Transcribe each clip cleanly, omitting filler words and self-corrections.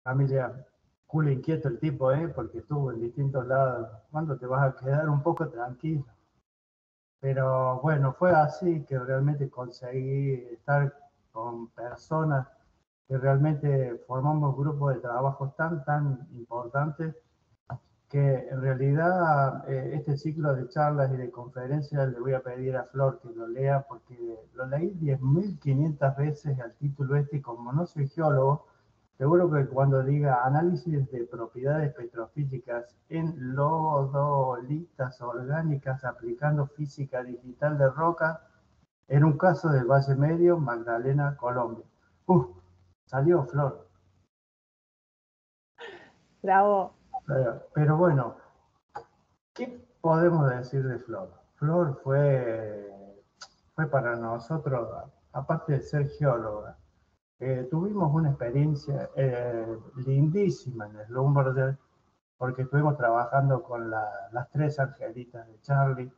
Familia, cool inquieto el tipo, porque estuvo en distintos lados. ¿Cuándo te vas a quedar un poco tranquilo? Pero bueno, fue así que realmente conseguí estar con personas que realmente formamos grupos de trabajo tan importantes que en realidad este ciclo de charlas y de conferencias le voy a pedir a Flor que lo lea porque lo leí 10.500 veces al título y como no soy geólogo, seguro que cuando diga análisis de propiedades petrofísicas en lodolitas orgánicas aplicando física digital de roca, en un caso del Valle Medio, Magdalena, Colombia. Salió Flor. Bravo. Pero bueno, ¿qué podemos decir de Flor? Flor fue para nosotros, aparte de ser geóloga, tuvimos una experiencia lindísima en el Schlumberger, porque estuvimos trabajando con las tres angelitas de Charlie.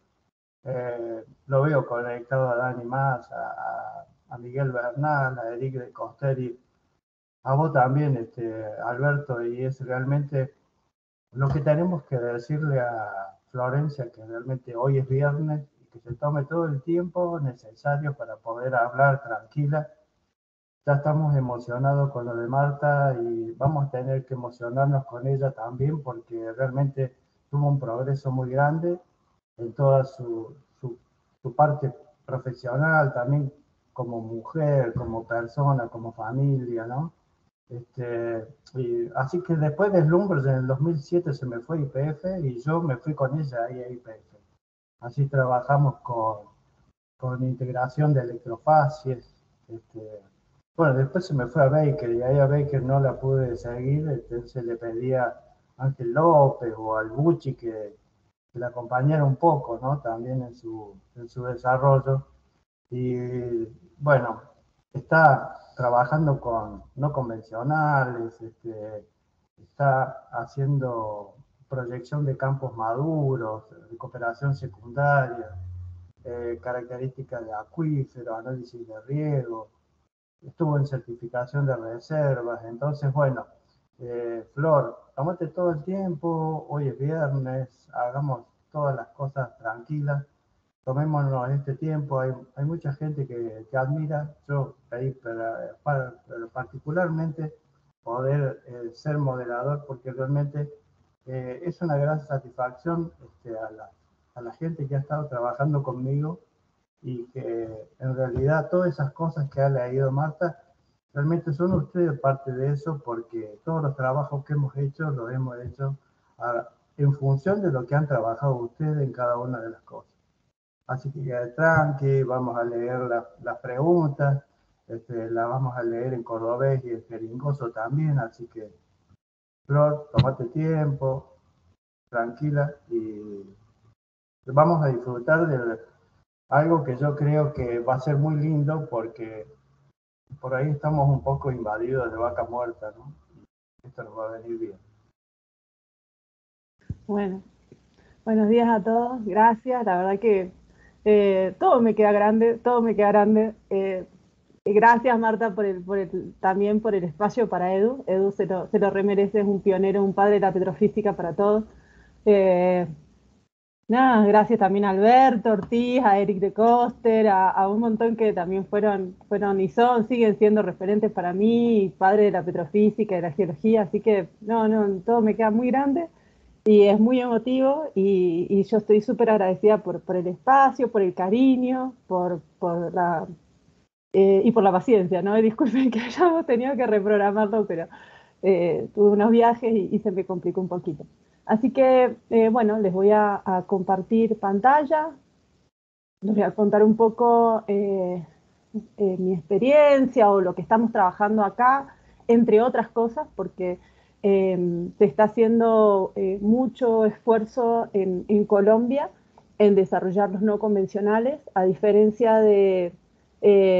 Lo veo conectado a Dani Más, a Miguel Bernal, a Eric de Costeri, a vos también, Alberto, y es realmente lo que tenemos que decirle a Florencia, que realmente hoy es viernes y que se tome todo el tiempo necesario para poder hablar tranquila. Ya estamos emocionados con lo de Marta y vamos a tener que emocionarnos con ella también porque realmente tuvo un progreso muy grande en toda su parte profesional, también como mujer, como persona, como familia, ¿no? Así que después de Slumbers en el 2007 se me fue YPF y yo me fui con ella ahí a YPF. Así trabajamos con integración de electrofacies. Bueno, después se me fue a Baker y ahí a Baker no la pude seguir, entonces le pedí a Ángel López o al Bucci que la acompañara un poco, ¿no? También en su desarrollo. Y bueno, está trabajando con no convencionales, está haciendo proyección de campos maduros, recuperación secundaria, características de acuífero, análisis de riego, estuvo en certificación de reservas. Entonces, bueno, Flor, tómate todo el tiempo, hoy es viernes, hagamos todas las cosas tranquilas, tomémonos este tiempo. Hay mucha gente que admira, yo pedí para particularmente poder ser moderador porque realmente es una gran satisfacción a la gente que ha estado trabajando conmigo y que en realidad todas esas cosas que ha leído Marta, realmente son ustedes parte de eso porque todos los trabajos que hemos hecho los hemos hecho en función de lo que han trabajado ustedes en cada una de las cosas. Así que tranqui, vamos a leer las preguntas, la vamos a leer en cordobés y en jeringoso también, así que Flor, tomate tiempo, tranquila y vamos a disfrutar de algo que yo creo que va a ser muy lindo porque por ahí estamos un poco invadidos de vaca muerta, ¿no? Esto nos va a venir bien. Bueno, buenos días a todos, gracias. La verdad que todo me queda grande, todo me queda grande. Gracias Marta también por el espacio para Edu. Edu se lo remerece, es un pionero, un padre de la petrofísica para todos. Eh, Nada, gracias también a Alberto Ortiz, a Eric de Coster, a un montón que también fueron y siguen siendo referentes para mí, padre de la petrofísica, de la geología, así que no, todo me queda muy grande y es muy emotivo y yo estoy súper agradecida por el espacio, por el cariño, y por la paciencia, ¿no? Y disculpen que hayamos tenido que reprogramarlo, pero tuve unos viajes y se me complicó un poquito. Así que, bueno, les voy a compartir pantalla, les voy a contar un poco mi experiencia o lo que estamos trabajando acá, entre otras cosas, porque se está haciendo mucho esfuerzo en Colombia en desarrollar los no convencionales, a diferencia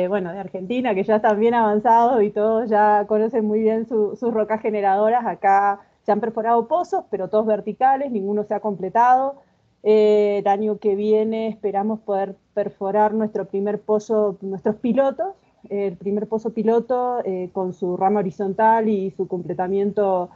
bueno, de Argentina, que ya están bien avanzados y todos ya conocen muy bien sus rocas generadoras. Acá se han perforado pozos, pero todos verticales, ninguno se ha completado. El año que viene esperamos poder perforar nuestro primer pozo, nuestros pilotos, el primer pozo piloto con su rama horizontal y su completamiento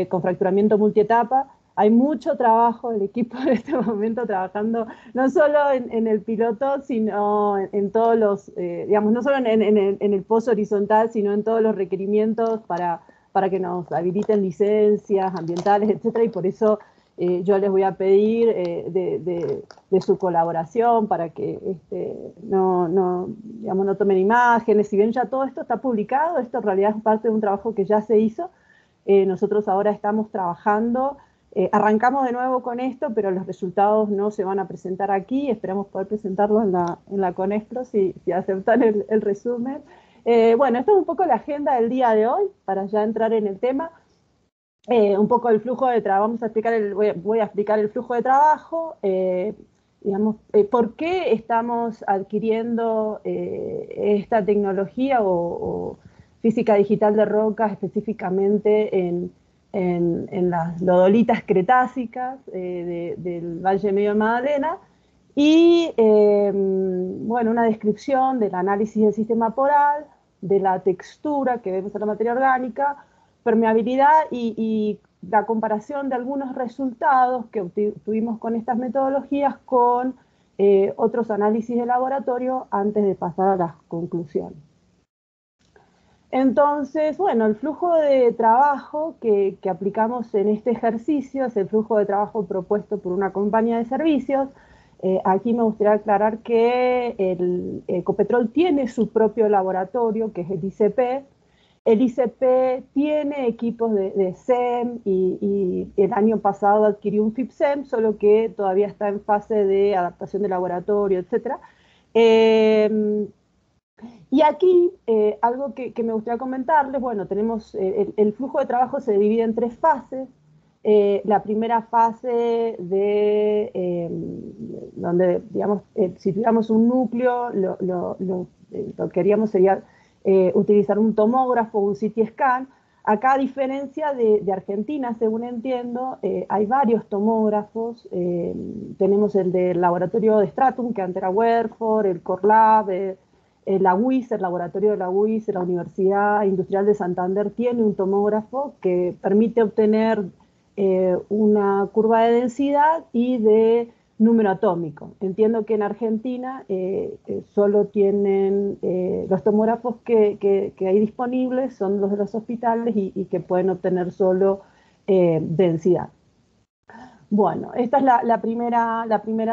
con fracturamiento multietapa. Hay mucho trabajo, el equipo en este momento trabajando no solo en el piloto, sino en todos los, digamos, no solo en el pozo horizontal, sino en todos los requerimientos para que nos habiliten licencias ambientales, etcétera, y por eso yo les voy a pedir de su colaboración para que digamos, no tomen imágenes. Si bien ya todo esto está publicado, esto en realidad es parte de un trabajo que ya se hizo. Nosotros ahora estamos trabajando, arrancamos de nuevo con esto, pero los resultados no se van a presentar aquí. Esperamos poder presentarlos en la Conexpro si aceptan el resumen. Bueno, esto es un poco la agenda del día de hoy, para ya entrar en el tema. Un poco el flujo de trabajo, voy a explicar el flujo de trabajo, digamos, por qué estamos adquiriendo esta tecnología o física digital de rocas específicamente en las lodolitas cretácicas del Valle Medio de Magdalena, y bueno, una descripción del análisis del sistema poral, de la textura que vemos en la materia orgánica, permeabilidad y la comparación de algunos resultados que obtuvimos con estas metodologías con otros análisis de laboratorio antes de pasar a las conclusiones. Entonces, bueno, el flujo de trabajo que aplicamos en este ejercicio es el flujo de trabajo propuesto por una compañía de servicios. Aquí me gustaría aclarar que el Ecopetrol tiene su propio laboratorio, que es el ICP. El ICP tiene equipos de SEM y el año pasado adquirió un FIPSEM, solo que todavía está en fase de adaptación de laboratorio, etc. Y aquí algo que me gustaría comentarles, bueno, tenemos el flujo de trabajo se divide en 3 fases. La primera fase donde, digamos, si tuviéramos un núcleo, lo que haríamos sería utilizar un tomógrafo, un CT scan. Acá, a diferencia de Argentina, según entiendo, hay varios tomógrafos. Tenemos el del laboratorio de Stratum, que antes era Werford, el Corlab, la UIS, el laboratorio de la UIS, la Universidad Industrial de Santander tiene un tomógrafo que permite obtener una curva de densidad y de número atómico. Entiendo que en Argentina solo tienen los tomógrafos que hay disponibles, son los de los hospitales y que pueden obtener solo densidad. Bueno, esta es la primera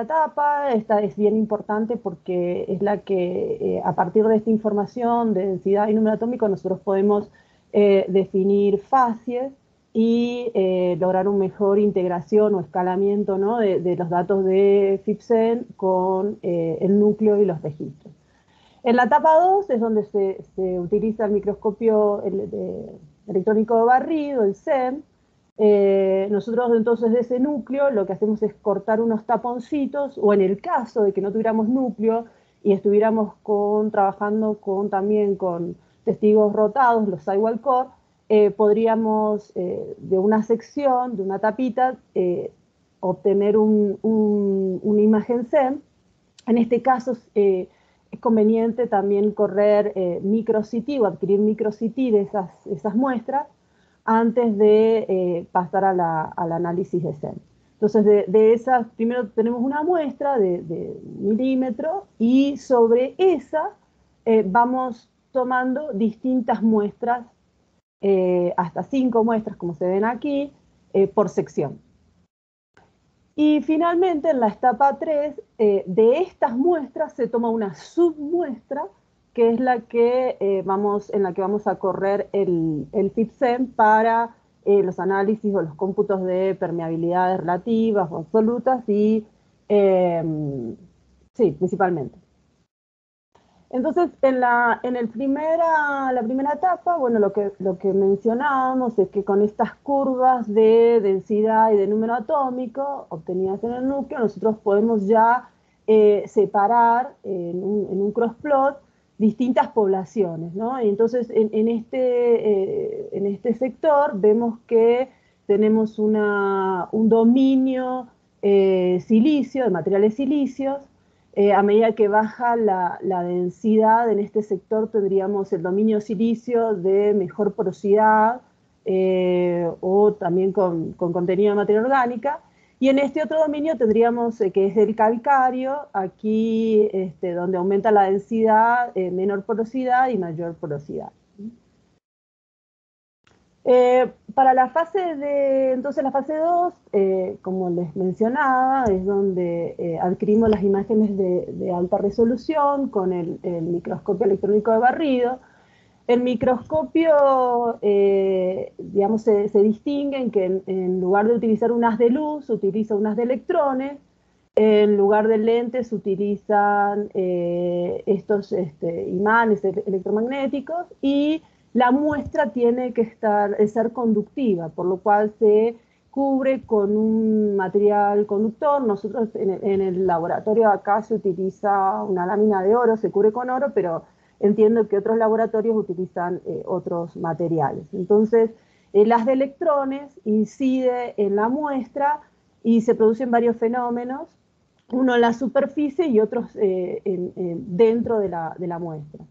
etapa. Esta es bien importante porque es la que a partir de esta información de densidad y número atómico nosotros podemos definir fases y lograr una mejor integración o escalamiento, ¿no?, de los datos de FIPSEM con el núcleo y los registros. En la etapa 2 es donde se utiliza el microscopio electrónico de barrido, el SEM. Nosotros entonces de ese núcleo lo que hacemos es cortar unos taponcitos, o en el caso de que no tuviéramos núcleo y estuviéramos trabajando también con testigos rotados, los sidewall core, podríamos de una sección, de una tapita, obtener una imagen SEM. En este caso es conveniente también correr microCT o adquirir microCT de esas muestras antes de pasar al análisis de SEM. Entonces, de esas, primero tenemos una muestra de milímetro y sobre esa vamos tomando distintas muestras, hasta 5 muestras, como se ven aquí, por sección. Y finalmente, en la etapa 3, de estas muestras se toma una submuestra, que es en la que vamos a correr el FIPSEM para los análisis o los cómputos de permeabilidades relativas o absolutas, y sí, principalmente. Entonces, la primera etapa, bueno, lo que mencionábamos es que con estas curvas de densidad y de número atómico obtenidas en el núcleo, nosotros podemos ya separar en un crossplot distintas poblaciones, ¿no? Y entonces, en este sector vemos que tenemos un dominio silicio, de materiales silicios, A medida que baja la densidad en este sector, tendríamos el dominio silicio de mejor porosidad o también con contenido de materia orgánica. Y en este otro dominio tendríamos, que es el calcáreo, aquí donde aumenta la densidad, menor porosidad y mayor porosidad. Para la entonces la fase 2, como les mencionaba, es donde adquirimos las imágenes de alta resolución con el microscopio electrónico de barrido. El microscopio, digamos, se distingue en que en lugar de utilizar un haz de luz, se utiliza un haz de electrones. En lugar de lentes se utilizan estos imanes electromagnéticos, y la muestra tiene que ser conductiva, por lo cual se cubre con un material conductor. Nosotros en el laboratorio acá se utiliza una lámina de oro, se cubre con oro, pero entiendo que otros laboratorios utilizan otros materiales. Entonces, el haz de electrones incide en la muestra y se producen varios fenómenos, uno en la superficie y otros dentro de la muestra.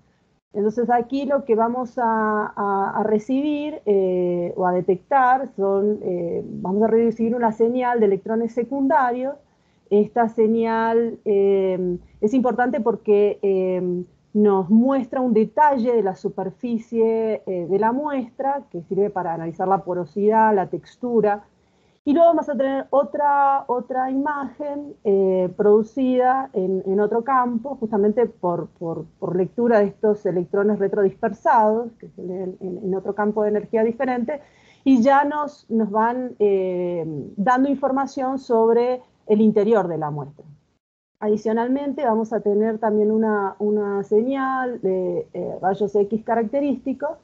Entonces aquí lo que vamos a recibir o a detectar vamos a recibir una señal de electrones secundarios. Esta señal es importante porque nos muestra un detalle de la superficie de la muestra, que sirve para analizar la porosidad, la textura. Y luego vamos a tener otra imagen producida en otro campo, justamente por lectura de estos electrones retrodispersados, que se leen en otro campo de energía diferente, y ya nos van dando información sobre el interior de la muestra. Adicionalmente, vamos a tener también una señal de rayos X característicos,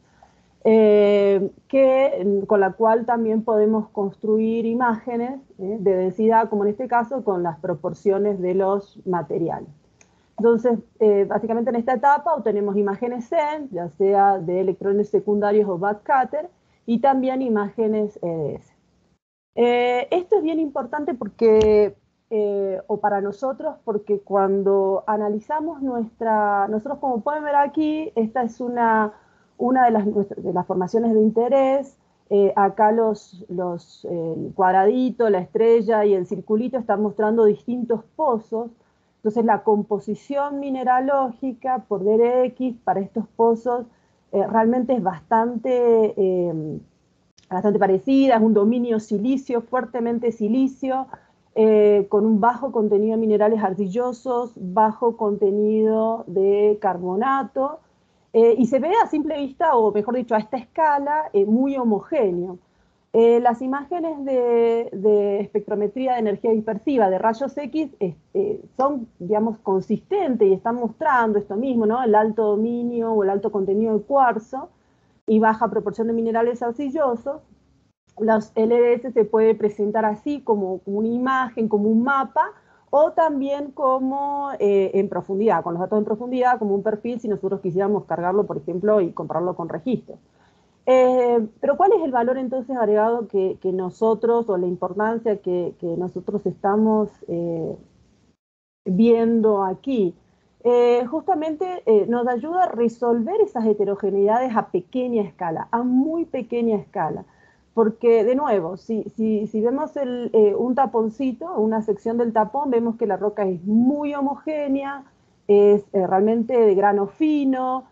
con la cual también podemos construir imágenes de densidad, como en este caso, con las proporciones de los materiales. Entonces, básicamente en esta etapa obtenemos imágenes SEM, ya sea de electrones secundarios o backscatter, y también imágenes EDS. Esto es bien importante porque, o para nosotros, porque cuando analizamos nosotros, como pueden ver aquí, esta es una de las formaciones de interés. Acá el cuadradito, la estrella y el circulito están mostrando distintos pozos. Entonces la composición mineralógica por DRX para estos pozos realmente es bastante parecida. Es un dominio silicio, fuertemente silicio, con un bajo contenido de minerales arcillosos, bajo contenido de carbonato, y se ve a simple vista, o mejor dicho, a esta escala, muy homogéneo. Las imágenes de espectrometría de energía dispersiva de rayos X son, digamos, consistentes y están mostrando esto mismo, ¿no? El alto dominio o el alto contenido de cuarzo y baja proporción de minerales arcillosos. Los LDS se puede presentar así, como una imagen, como un mapa, o también como en profundidad, con los datos en profundidad, como un perfil, si nosotros quisiéramos cargarlo, por ejemplo, y compararlo con registros. Pero ¿cuál es el valor entonces agregado que nosotros, o la importancia que nosotros estamos viendo aquí? Justamente nos ayuda a resolver esas heterogeneidades a pequeña escala, a muy pequeña escala. Porque, de nuevo, si vemos un taponcito, una sección del tapón, vemos que la roca es muy homogénea, es realmente de grano fino,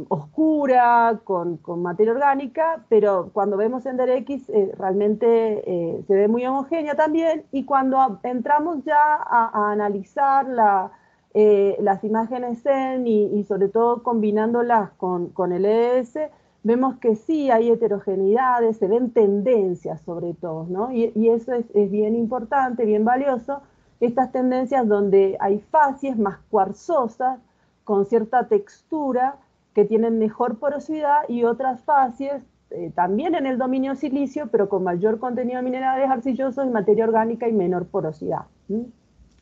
oscura, con materia orgánica, pero cuando vemos en DRX realmente se ve muy homogénea también, y cuando entramos ya a analizar las imágenes SEM y sobre todo combinándolas con el EDS, vemos que sí hay heterogeneidades, se ven tendencias sobre todo, ¿no? Y eso es bien importante, bien valioso, estas tendencias donde hay facies más cuarzosas, con cierta textura, que tienen mejor porosidad, y otras facies también en el dominio silicio, pero con mayor contenido de minerales arcillosos y materia orgánica y menor porosidad.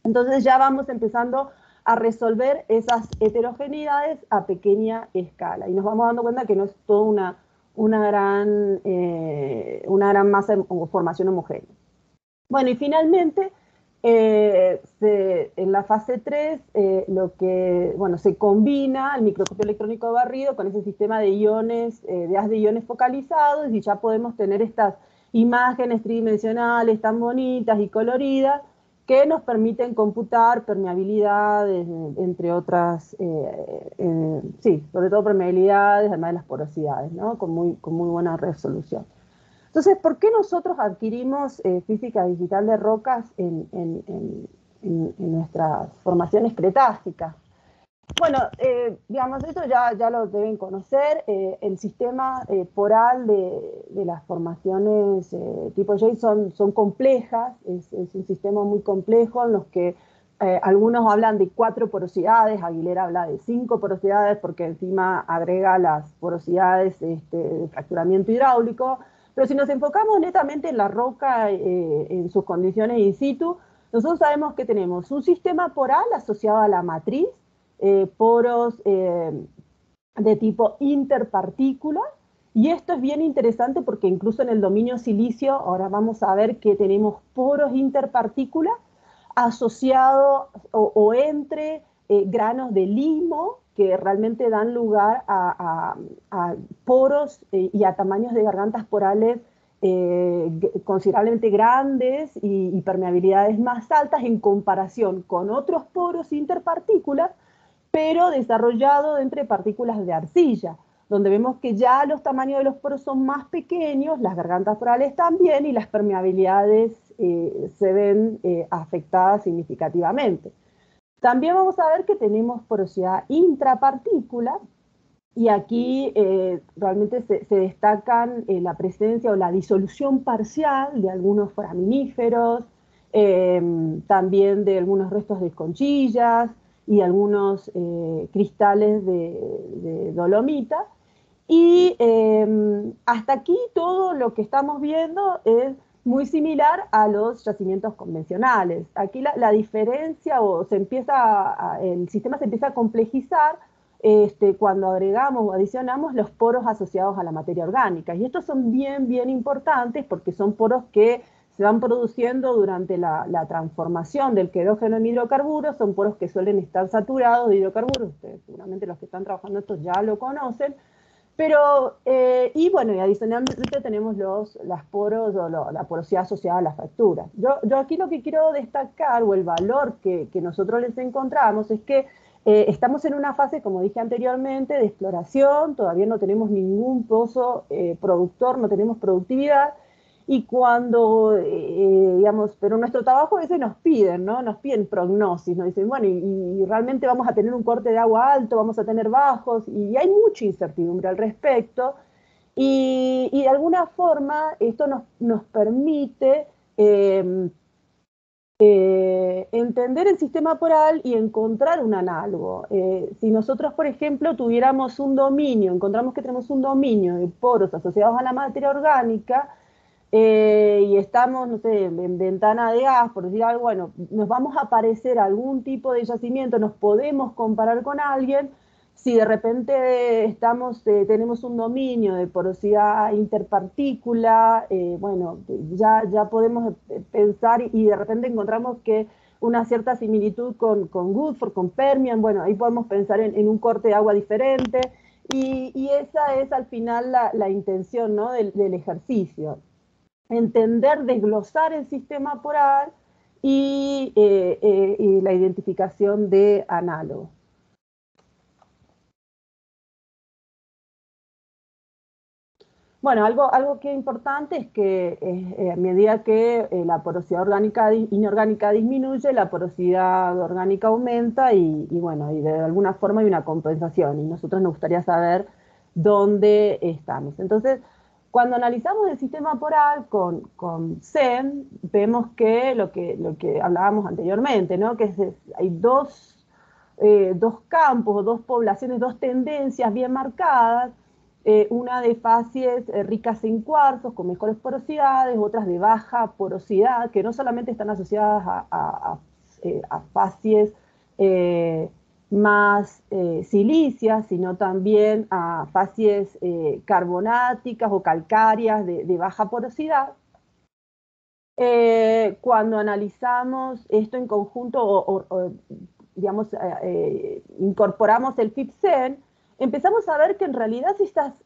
Entonces ya vamos empezando a resolver esas heterogeneidades a pequeña escala, y nos vamos dando cuenta que no es toda una gran masa o formación homogénea. Bueno, y finalmente En la fase 3, se combina el microscopio electrónico barrido con ese sistema de iones, de haz de iones focalizados, y ya podemos tener estas imágenes tridimensionales tan bonitas y coloridas que nos permiten computar permeabilidades, entre otras, sobre todo permeabilidades, además de las porosidades, ¿no? Con muy buena resolución. Entonces, ¿por qué nosotros adquirimos física digital de rocas en nuestras formaciones cretácicas? Bueno, digamos, esto ya lo deben conocer. El sistema poral de las formaciones tipo J son complejas, es un sistema muy complejo en los que algunos hablan de 4 porosidades, Aguilera habla de 5 porosidades porque encima agrega las porosidades de fracturamiento hidráulico. Pero si nos enfocamos netamente en la roca, en sus condiciones in situ, nosotros sabemos que tenemos un sistema poral asociado a la matriz, poros de tipo interpartícula, y esto es bien interesante porque incluso en el dominio silicio ahora vamos a ver que tenemos poros interpartícula asociados o entre granos de limo que realmente dan lugar a poros y a tamaños de gargantas porales considerablemente grandes y permeabilidades más altas en comparación con otros poros interpartículas, pero desarrollado entre partículas de arcilla, donde vemos que ya los tamaños de los poros son más pequeños, las gargantas porales también, y las permeabilidades se ven afectadas significativamente. También vamos a ver que tenemos porosidad intrapartícula, y aquí realmente se destacan la presencia o la disolución parcial de algunos foraminíferos, también de algunos restos de conchillas y algunos cristales de dolomita. Y hasta aquí todo lo que estamos viendo es muy similar a los yacimientos convencionales. Aquí la diferencia el sistema se empieza a complejizar cuando agregamos o adicionamos los poros asociados a la materia orgánica. Y estos son bien importantes porque son poros que se van produciendo durante la transformación del querógeno en hidrocarburos, son poros que suelen estar saturados de hidrocarburos. Ustedes, seguramente los que están trabajando esto ya lo conocen. Pero, y adicionalmente tenemos las poros o la porosidad asociada a la fractura. Yo aquí lo que quiero destacar, o el valor que nosotros les encontramos, es que estamos en una fase, como dije anteriormente, de exploración, todavía no tenemos ningún pozo productor, no tenemos productividad, y cuando, pero nuestro trabajo a veces nos piden, ¿no? Nos piden prognosis, nos dicen, bueno, y realmente vamos a tener un corte de agua alto, vamos a tener bajos, y hay mucha incertidumbre al respecto, y de alguna forma esto nos permite entender el sistema poral y encontrar un análogo. Si nosotros, por ejemplo, tuviéramos un dominio, encontramos que tenemos un dominio de poros asociados a la materia orgánica, y estamos, no sé, en ventana de gas, por decir algo, bueno, nos vamos a aparecer algún tipo de yacimiento, nos podemos comparar con alguien. Si de repente tenemos un dominio de porosidad interpartícula, ya podemos pensar, y de repente encontramos que una cierta similitud con Woodford, con Permian, bueno, ahí podemos pensar en un corte de agua diferente, y esa es al final la intención, ¿no? del ejercicio. Entender, desglosar el sistema poral y la identificación de análogos. Bueno, algo que es importante es que a medida que la porosidad inorgánica disminuye, la porosidad orgánica aumenta, y de alguna forma hay una compensación, y nosotros nos gustaría saber dónde estamos. Entonces, cuando analizamos el sistema poral con SEM, vemos que lo que hablábamos anteriormente, ¿no? Hay dos campos, o dos poblaciones, dos tendencias bien marcadas, una de facies ricas en cuarzos, con mejores porosidades, otras de baja porosidad, que no solamente están asociadas a facies más silíceas, sino también a facies carbonáticas o calcáreas de baja porosidad. Cuando analizamos esto en conjunto digamos, incorporamos el FIB-SEN, empezamos a ver que en realidad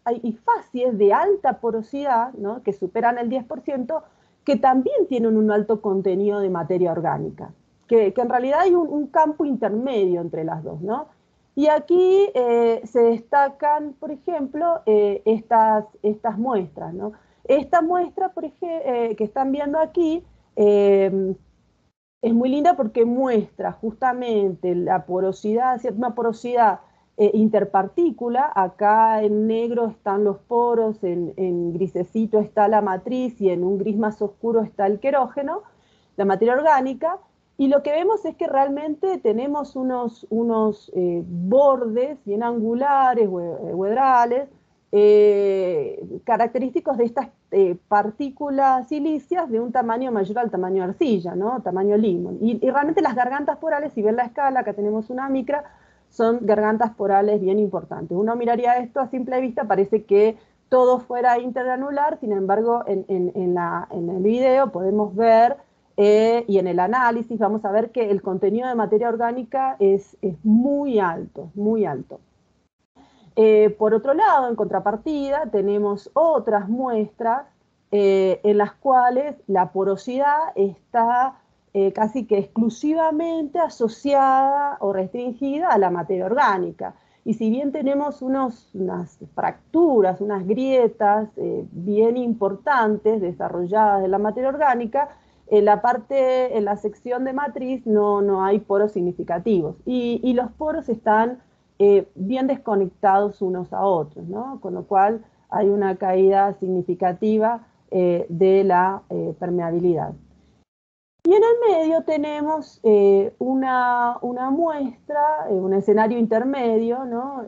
hay facies de alta porosidad, ¿no?, que superan el 10%, que también tienen un alto contenido de materia orgánica, que en realidad hay un campo intermedio entre las dos, ¿no? Y aquí se destacan, por ejemplo, estas muestras, ¿no? Esta muestra, por ejemplo, que están viendo aquí, es muy linda porque muestra justamente la porosidad, una porosidad interpartícula. Acá en negro están los poros, en grisecito está la matriz y en un gris más oscuro está el querógeno, la materia orgánica. Y lo que vemos es que realmente tenemos unos bordes bien angulares, huedrales, característicos de estas partículas silíceas de un tamaño mayor al tamaño arcilla, ¿no?, tamaño limón. Y realmente las gargantas porales, si ven la escala, acá tenemos una micra, son gargantas porales bien importantes. Uno miraría esto a simple vista, parece que todo fuera intergranular, sin embargo, en el video podemos ver, y en el análisis vamos a ver que el contenido de materia orgánica es muy alto, muy alto. Por otro lado, en contrapartida, tenemos otras muestras en las cuales la porosidad está casi que exclusivamente asociada o restringida a la materia orgánica. Y si bien tenemos unas fracturas, unas grietas bien importantes desarrolladas de la materia orgánica, en la sección de matriz no hay poros significativos. Y los poros están bien desconectados unos a otros, ¿no? Con lo cual hay una caída significativa de la permeabilidad. Y en el medio tenemos una muestra, un escenario intermedio, ¿no?,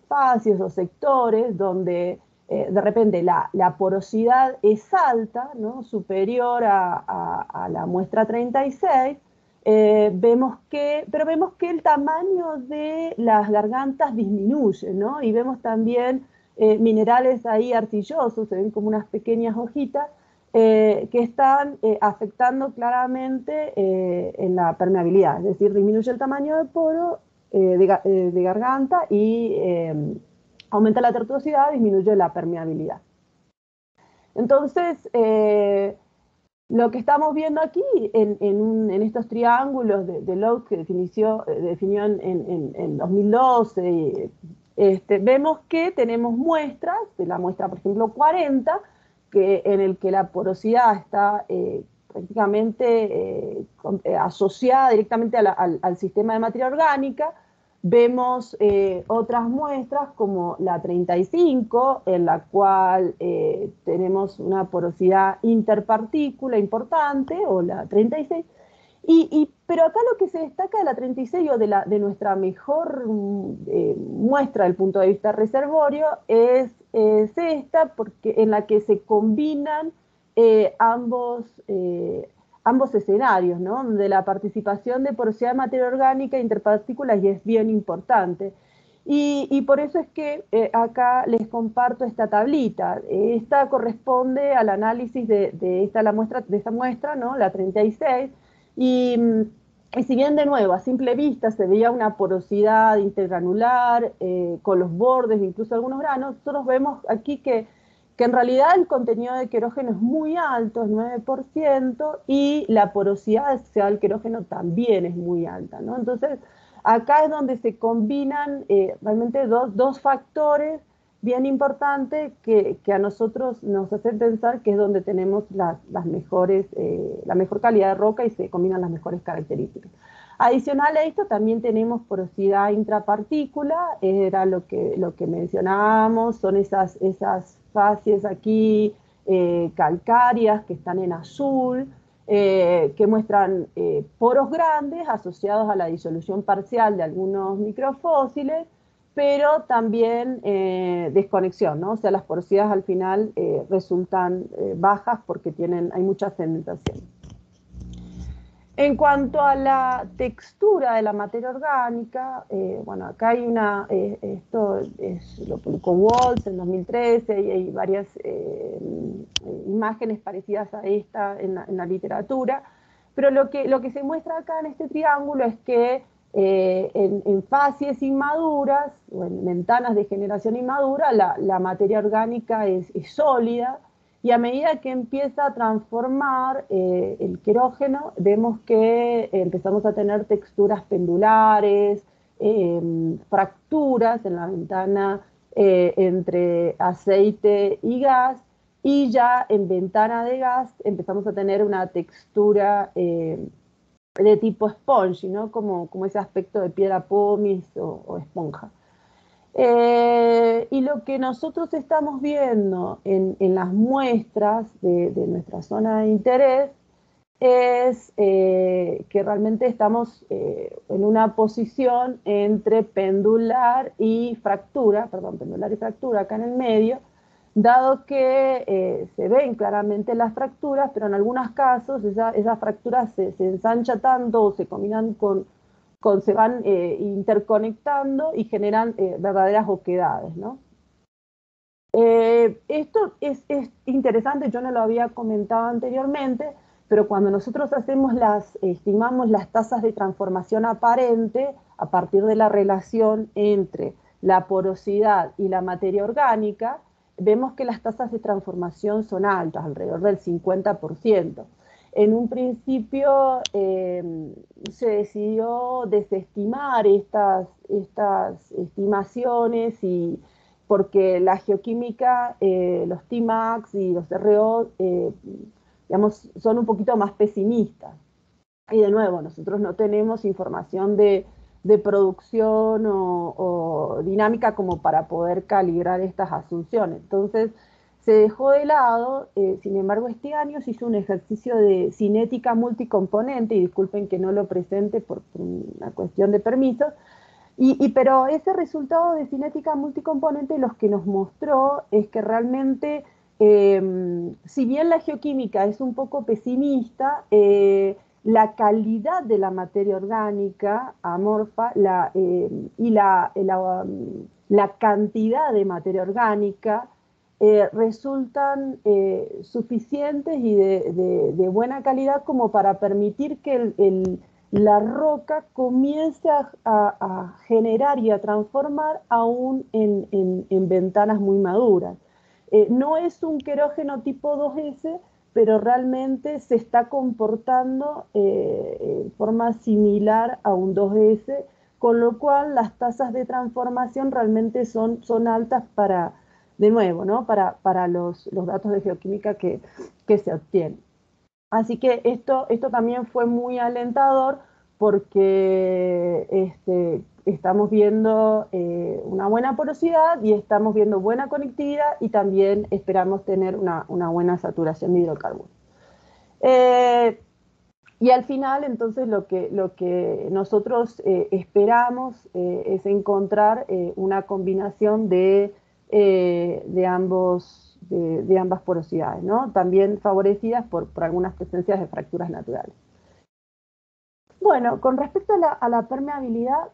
facies o sectores donde de repente la porosidad es alta, ¿no?, superior a la muestra 36, pero vemos que el tamaño de las gargantas disminuye, ¿no? Y vemos también minerales ahí arcillosos, se ven como unas pequeñas hojitas, que están afectando claramente en la permeabilidad, es decir, disminuye el tamaño del poro de garganta y aumenta la tortuosidad, disminuye la permeabilidad. Entonces, lo que estamos viendo aquí en estos triángulos de Lowe que definió en 2012, vemos que tenemos muestras, de la muestra, por ejemplo, 40, en el que la porosidad está prácticamente asociada directamente al sistema de materia orgánica. Vemos otras muestras como la 35, en la cual tenemos una porosidad interpartícula importante, o la 36, pero acá lo que se destaca de la 36, o de nuestra mejor muestra desde el punto de vista reservorio, es esta, en la que se combinan ambos escenarios, ¿no?, donde la participación de porosidad de materia orgánica e interpartículas es bien importante. Y por eso es que acá les comparto esta tablita. Esta corresponde al análisis de esta muestra, ¿no?, la 36, y si bien de nuevo a simple vista se veía una porosidad intergranular con los bordes, incluso algunos granos, nosotros vemos aquí que en realidad el contenido de querógeno es muy alto, es 9%, y la porosidad asociada al querógeno también es muy alta, ¿no? Entonces, acá es donde se combinan realmente dos factores bien importantes que a nosotros nos hacen pensar que es donde tenemos la mejor calidad de roca y se combinan las mejores características. Adicional a esto, también tenemos porosidad intrapartícula, era lo que mencionábamos, son esas facies aquí calcáreas que están en azul, que muestran poros grandes asociados a la disolución parcial de algunos microfósiles, pero también desconexión, ¿no? O sea, las porosidades al final resultan bajas porque hay mucha sedimentación. En cuanto a la textura de la materia orgánica, bueno, acá hay esto lo publicó Waltz en 2013, y hay varias imágenes parecidas a esta en la literatura, pero lo que se muestra acá en este triángulo es que en facies inmaduras o en ventanas de generación inmadura la materia orgánica es sólida, y a medida que empieza a transformar el querógeno, vemos que empezamos a tener texturas pendulares, fracturas en la ventana entre aceite y gas, y ya en ventana de gas empezamos a tener una textura de tipo spongy, ¿no? Como ese aspecto de piedra pómez o esponja. Y lo que nosotros estamos viendo en las muestras de nuestra zona de interés es que realmente estamos en una posición entre pendular y fractura, perdón, pendular y fractura acá en el medio, dado que se ven claramente las fracturas, pero en algunos casos esas fracturas se ensancha tanto o se combinan se van interconectando y generan verdaderas oquedades, ¿no? Esto es interesante, yo no lo había comentado anteriormente, pero cuando nosotros estimamos las tasas de transformación aparente a partir de la relación entre la porosidad y la materia orgánica, vemos que las tasas de transformación son altas, alrededor del 50%. En un principio se decidió desestimar estas estimaciones porque la geoquímica, los Tmax y los RO, digamos, son un poquito más pesimistas. Y de nuevo, nosotros no tenemos información de producción o dinámica como para poder calibrar estas asunciones. Entonces, se dejó de lado, sin embargo, este año se hizo un ejercicio de cinética multicomponente, y disculpen que no lo presente por una cuestión de permisos, pero ese resultado de cinética multicomponente lo que nos mostró es que realmente, si bien la geoquímica es un poco pesimista, la calidad de la materia orgánica amorfa y la cantidad de materia orgánica resultan suficientes y de buena calidad como para permitir que la roca comience a generar y a transformar aún en ventanas muy maduras. No es un querógeno tipo 2S, pero realmente se está comportando en forma similar a un 2S, con lo cual las tasas de transformación realmente son altas para, de nuevo, ¿no? para los datos de geoquímica que se obtienen. Así que esto también fue muy alentador, porque estamos viendo una buena porosidad y estamos viendo buena conectividad, y también esperamos tener una buena saturación de hidrocarburos. Y al final, entonces, lo que nosotros esperamos es encontrar una combinación de ambas porosidades, ¿no? También favorecidas por algunas presencias de fracturas naturales. Bueno, con respecto a la permeabilidad,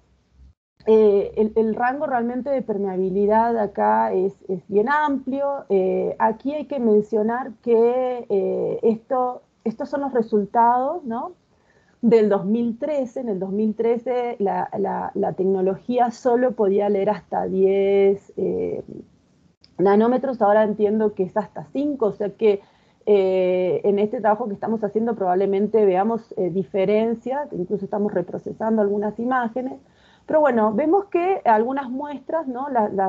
el rango realmente de permeabilidad acá es bien amplio. Aquí hay que mencionar que estos son los resultados, ¿no?, del 2013. En el 2013 la tecnología solo podía leer hasta 10 nanómetros, ahora entiendo que es hasta 5, o sea que en este trabajo que estamos haciendo probablemente veamos diferencias, incluso estamos reprocesando algunas imágenes, pero bueno, vemos que algunas muestras, ¿no?,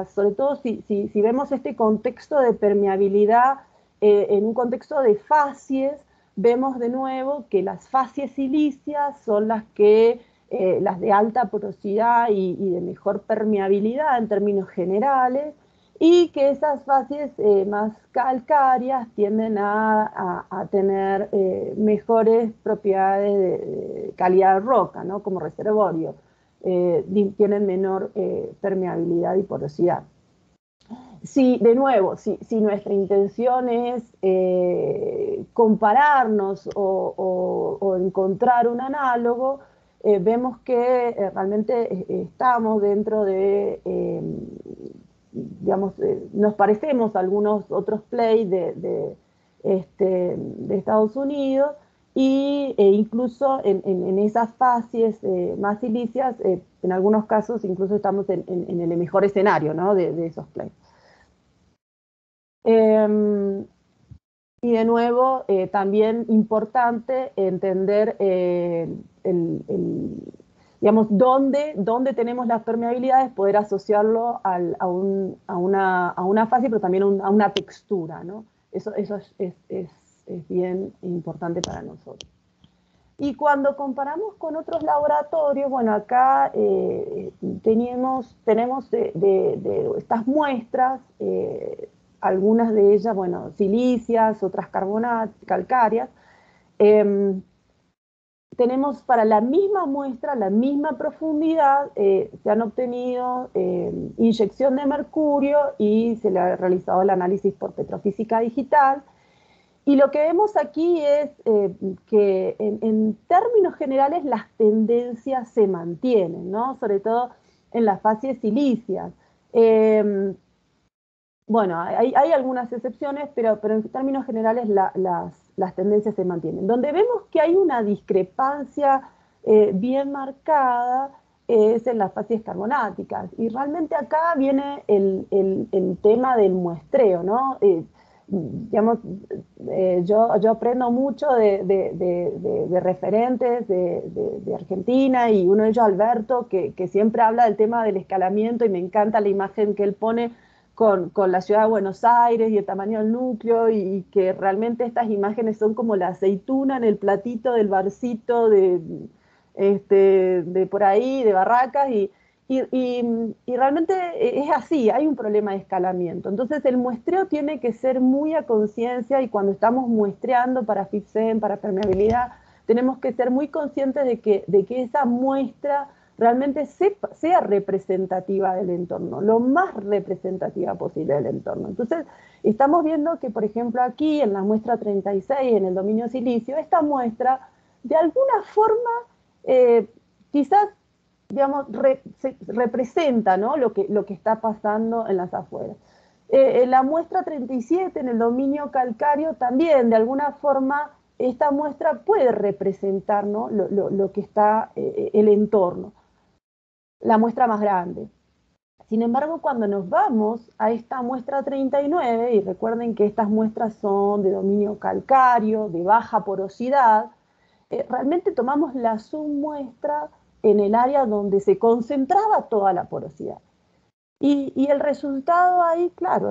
sobre todo si vemos este contexto de permeabilidad en un contexto de facies, vemos de nuevo que las facies silíceas son las de alta porosidad y de mejor permeabilidad en términos generales, y que esas facies más calcáreas tienden a tener mejores propiedades de calidad de roca, ¿no?, como reservorio. Tienen menor permeabilidad y porosidad. De nuevo, si nuestra intención es compararnos o encontrar un análogo, vemos que realmente estamos dentro de, digamos, nos parecemos a algunos otros plays de Estados Unidos, e incluso en esas fases más silicias, en algunos casos incluso estamos en el mejor escenario, ¿no? de esos plays. Y de nuevo, también importante entender digamos, dónde tenemos las permeabilidades, poder asociarlo a una fase, pero también a una textura, ¿no? Eso es bien importante para nosotros. Y cuando comparamos con otros laboratorios, bueno, acá tenemos de estas muestras, algunas de ellas, bueno, silicias, otras calcáreas. Tenemos para la misma muestra, la misma profundidad, se han obtenido inyección de mercurio y se le ha realizado el análisis por petrofísica digital. Y lo que vemos aquí es que en términos generales las tendencias se mantienen, ¿no? Sobre todo en las fases silicias. Bueno, hay algunas excepciones, pero en términos generales las tendencias se mantienen. Donde vemos que hay una discrepancia bien marcada es en las fases carbonáticas. Y realmente acá viene el tema del muestreo, ¿no? Digamos, yo aprendo mucho de referentes de Argentina, y uno de ellos, Alberto, que siempre habla del tema del escalamiento, y me encanta la imagen que él pone con la ciudad de Buenos Aires y el tamaño del núcleo, y que realmente estas imágenes son como la aceituna en el platito del barcito de por ahí, de Barracas, y realmente es así, hay un problema de escalamiento. Entonces el muestreo tiene que ser muy a conciencia, y cuando estamos muestreando para FIBSEM, para permeabilidad, tenemos que ser muy conscientes de que esa muestra realmente sea representativa del entorno, lo más representativa posible del entorno. Entonces, estamos viendo que, por ejemplo, aquí en la muestra 36, en el dominio silicio, esta muestra, de alguna forma, quizás, digamos, representa, ¿no? lo que está pasando en las afueras. En la muestra 37, en el dominio calcáreo, también, de alguna forma, esta muestra puede representar, ¿no? lo que está el entorno, la muestra más grande. Sin embargo, cuando nos vamos a esta muestra 39, y recuerden que estas muestras son de dominio calcáreo, de baja porosidad, realmente tomamos la submuestra en el área donde se concentraba toda la porosidad. Y el resultado ahí, claro,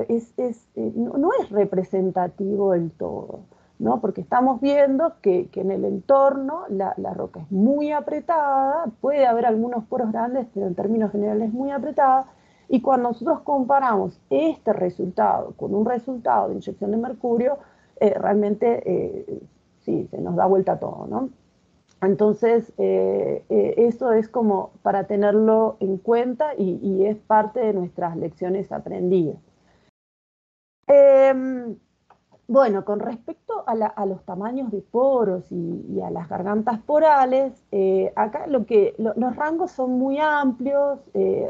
no es representativo del todo, ¿no? Porque estamos viendo que en el entorno la roca es muy apretada, puede haber algunos poros grandes, pero en términos generales es muy apretada, y cuando nosotros comparamos este resultado con un resultado de inyección de mercurio, realmente sí, se nos da vuelta todo, ¿no? Entonces, eso es como para tenerlo en cuenta, y es parte de nuestras lecciones aprendidas. Bueno, con respecto a los tamaños de poros y a las gargantas porales, acá los rangos son muy amplios.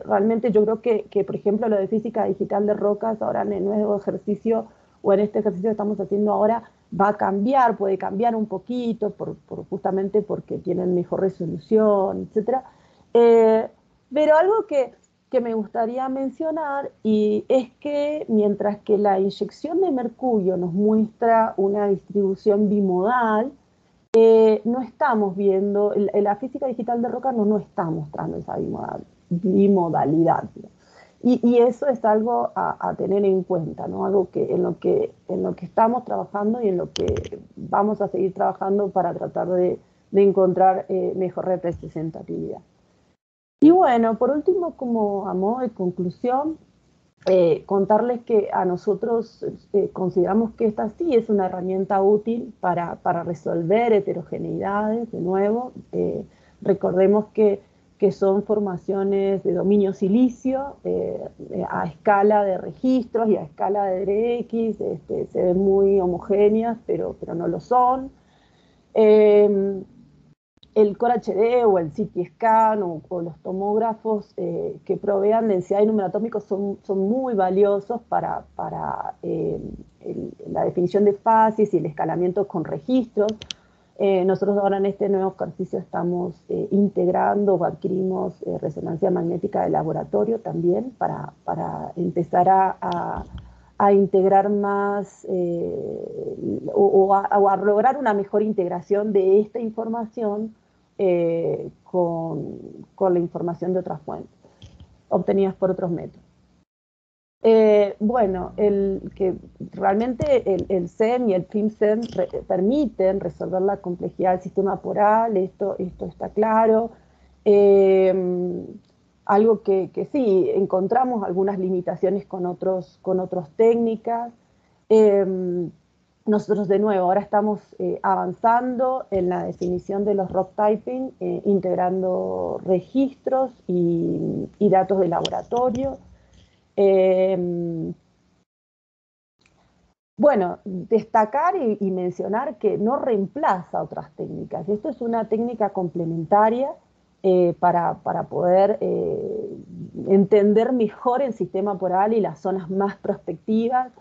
Realmente yo creo que, por ejemplo, lo de física digital de rocas, ahora en el nuevo ejercicio, o en este ejercicio que estamos haciendo ahora, va a cambiar, puede cambiar un poquito, justamente porque tienen mejor resolución, etc. Pero algo que me gustaría mencionar, y es que mientras que la inyección de mercurio nos muestra una distribución bimodal, no estamos viendo, la física digital de roca no está mostrando esa bimodalidad, ¿no? Y eso es algo a tener en cuenta, ¿no? Algo en lo que estamos trabajando, y en lo que vamos a seguir trabajando para tratar de encontrar mejor representatividad. Y bueno, por último, como a modo de conclusión, contarles que a nosotros consideramos que esta sí es una herramienta útil para resolver heterogeneidades. De nuevo, recordemos que son formaciones de dominio silicio a escala de registros y a escala de DX, se ven muy homogéneas, pero no lo son. El Core HD o el CT Scan o los tomógrafos que provean densidad y número atómico son muy valiosos para la definición de fases y el escalamiento con registros. Nosotros ahora en este nuevo ejercicio estamos integrando o adquirimos resonancia magnética de laboratorio también para empezar a integrar más o a lograr una mejor integración de esta información con la información de otras fuentes obtenidas por otros métodos. Bueno, que realmente el SEM y el PIM-SEM permiten resolver la complejidad del sistema poral, esto está claro. Algo que sí, encontramos algunas limitaciones con otras técnicas. Nosotros de nuevo ahora estamos avanzando en la definición de los rock typing, integrando registros y datos de laboratorio. Bueno, destacar y mencionar que no reemplaza otras técnicas. Esto es una técnica complementaria para poder entender mejor el sistema poral y las zonas más prospectivas,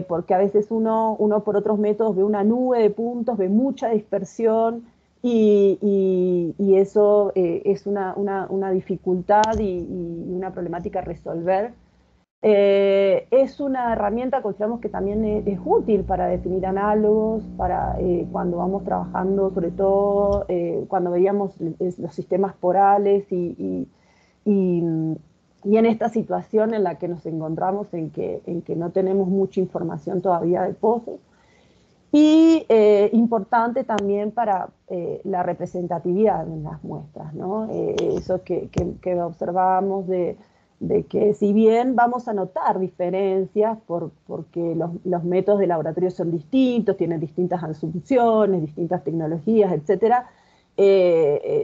porque a veces uno por otros métodos ve una nube de puntos, ve mucha dispersión y eso es una dificultad y una problemática a resolver. Es una herramienta, consideramos que también es útil para definir análogos, para cuando vamos trabajando, sobre todo cuando veíamos los sistemas porales y en esta situación en la que nos encontramos en que no tenemos mucha información todavía de pozos. Y importante también para la representatividad en las muestras, ¿no? Eso que observábamos de que si bien vamos a notar diferencias porque los métodos de laboratorio son distintos, tienen distintas asunciones, distintas tecnologías, etc.,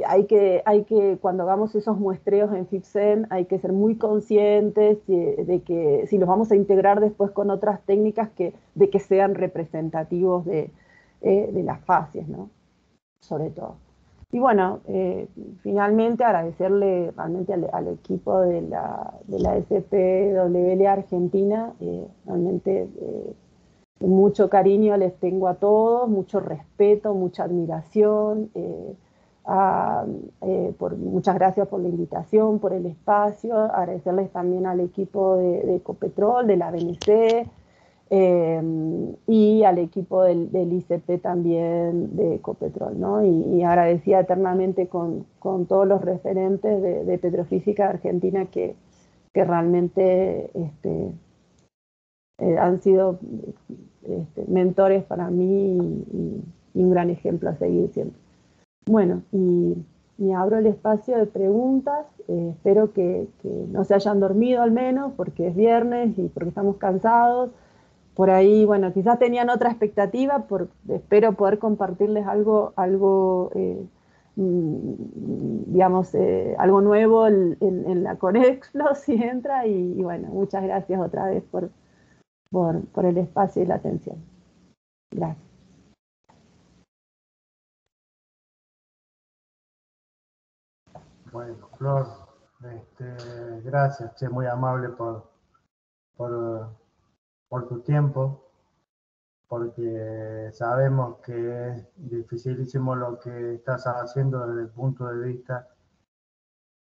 hay que, cuando hagamos esos muestreos en FIB-SEM, hay que ser muy conscientes de que si los vamos a integrar después con otras técnicas, de que sean representativos de las fases, ¿no? Sobre todo. Y bueno, finalmente agradecerle realmente al equipo de la SPWL Argentina, realmente mucho cariño les tengo a todos, mucho respeto, mucha admiración, muchas gracias por la invitación, por el espacio, agradecerles también al equipo de Ecopetrol, de la BNC, y al equipo del ICP también de Ecopetrol, ¿no? Y agradecida eternamente con todos los referentes de Petrofísica Argentina que realmente han sido mentores para mí y un gran ejemplo a seguir siempre. Bueno, y abro el espacio de preguntas. Espero que no se hayan dormido al menos, porque es viernes y porque estamos cansados. Por ahí, bueno, quizás tenían otra expectativa, espero poder compartirles algo digamos, algo nuevo en la Conexplo, si entra, y bueno, muchas gracias otra vez por el espacio y la atención. Gracias. Bueno, Flor, gracias, che, muy amable por tu tiempo, porque sabemos que es dificilísimo lo que estás haciendo desde el punto de vista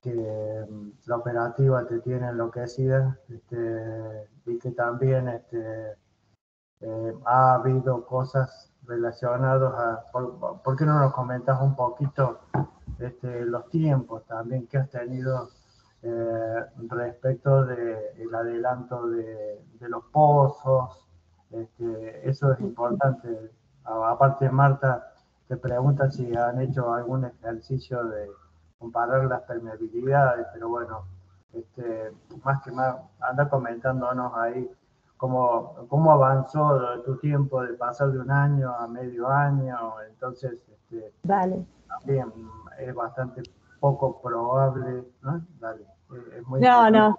que la operativa te tiene enloquecida, y que también ha habido cosas relacionadas a... ¿Por qué no nos comentas un poquito los tiempos también que has tenido respecto del adelanto de los pozos? Eso es importante. Aparte, Marta te pregunta si han hecho algún ejercicio de comparar las permeabilidades, pero bueno, más que más, anda comentándonos ahí cómo avanzó tu tiempo de pasar de un año a medio año. Entonces, Vale. también es bastante poco probable, ¿no? Dale, es muy No, importante. no.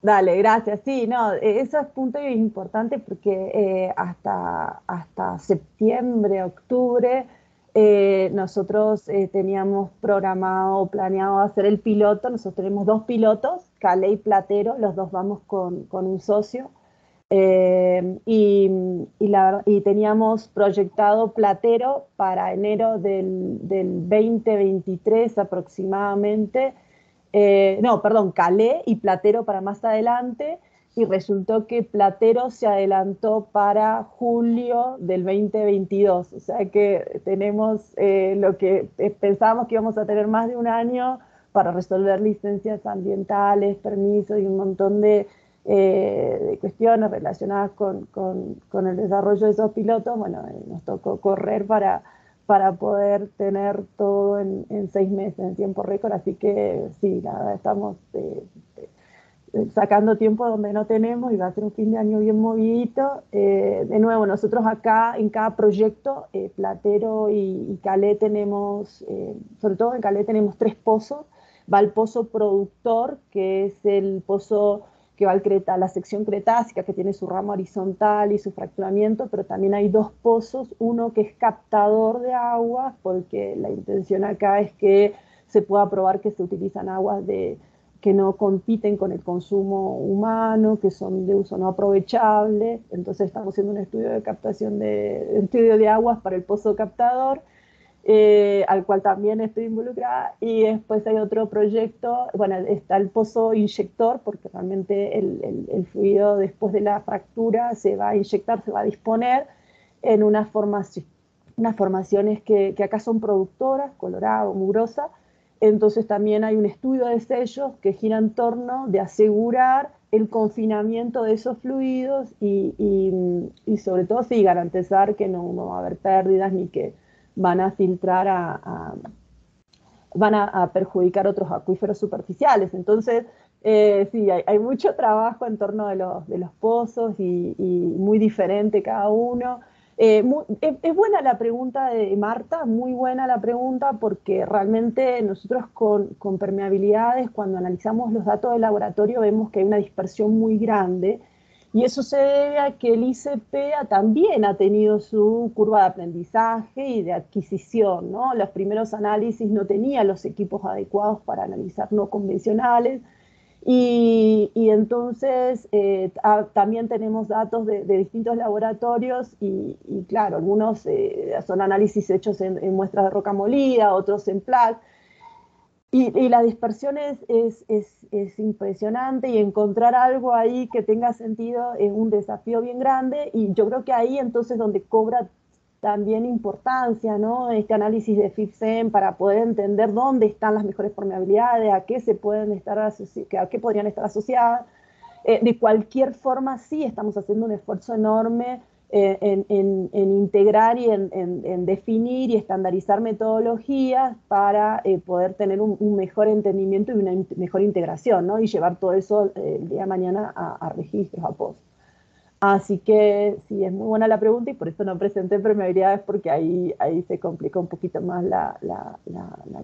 Dale, gracias. Sí, no, eso es punto importante porque hasta septiembre, octubre, nosotros teníamos programado, planeado hacer el piloto. Nosotros tenemos 2 pilotos, Calais y Platero, los dos vamos con un socio. Y teníamos proyectado Platero para enero del 2023 aproximadamente. No, perdón, Calais y Platero para más adelante, y resultó que Platero se adelantó para julio del 2022. O sea que tenemos lo que pensábamos que íbamos a tener más de un año para resolver licencias ambientales, permisos y un montón de cuestiones relacionadas con el desarrollo de esos pilotos. Bueno, nos tocó correr para poder tener todo en 6 meses, en tiempo récord. Así que sí, la verdad estamos sacando tiempo donde no tenemos, y va a ser un fin de año bien movidito. De nuevo, nosotros acá en cada proyecto, Platero y Calais tenemos, sobre todo en Calais tenemos 3 pozos. Va el pozo productor, que es el pozo que va a la sección cretácica, que tiene su rama horizontal y su fracturamiento, pero también hay 2 pozos, uno que es captador de aguas, porque la intención acá es que se pueda probar que se utilizan aguas que no compiten con el consumo humano, que son de uso no aprovechable. Entonces estamos haciendo un estudio de captación estudio de aguas para el pozo captador, al cual también estoy involucrada. Y después hay otro proyecto, bueno, está el pozo inyector, porque realmente el fluido después de la fractura se va a inyectar, se va a disponer en unas formaciones que acá son productoras, Colorado, Mugrosa. Entonces también hay un estudio de sellos que gira en torno de asegurar el confinamiento de esos fluidos y sobre todo sí garantizar que no va a haber pérdidas ni que van a filtrar van a perjudicar otros acuíferos superficiales. Entonces, sí, hay mucho trabajo en torno de los pozos y muy diferente cada uno. Es buena la pregunta de Marta, muy buena la pregunta, porque realmente nosotros con permeabilidades, cuando analizamos los datos del laboratorio, vemos que hay una dispersión muy grande, y eso se debe a que el ICP también ha tenido su curva de aprendizaje y de adquisición, ¿no? Los primeros análisis no tenían los equipos adecuados para analizar no convencionales, y entonces también tenemos datos de distintos laboratorios, y claro, algunos son análisis hechos en muestras de roca molida, otros en plaque. Y la dispersión es impresionante, y encontrar algo ahí que tenga sentido es un desafío bien grande, y yo creo que ahí entonces donde cobra también importancia, ¿no? Este análisis de FIBSEM para poder entender dónde están las mejores permeabilidades, a qué a qué podrían estar asociadas. De cualquier forma, sí estamos haciendo un esfuerzo enorme en integrar y en definir y estandarizar metodologías para poder tener un mejor entendimiento y una mejor integración, ¿no? Y llevar todo eso el día de mañana a registros, a POS. Así que sí, es muy buena la pregunta, y por eso no presenté permeabilidades, porque ahí se complica un poquito más la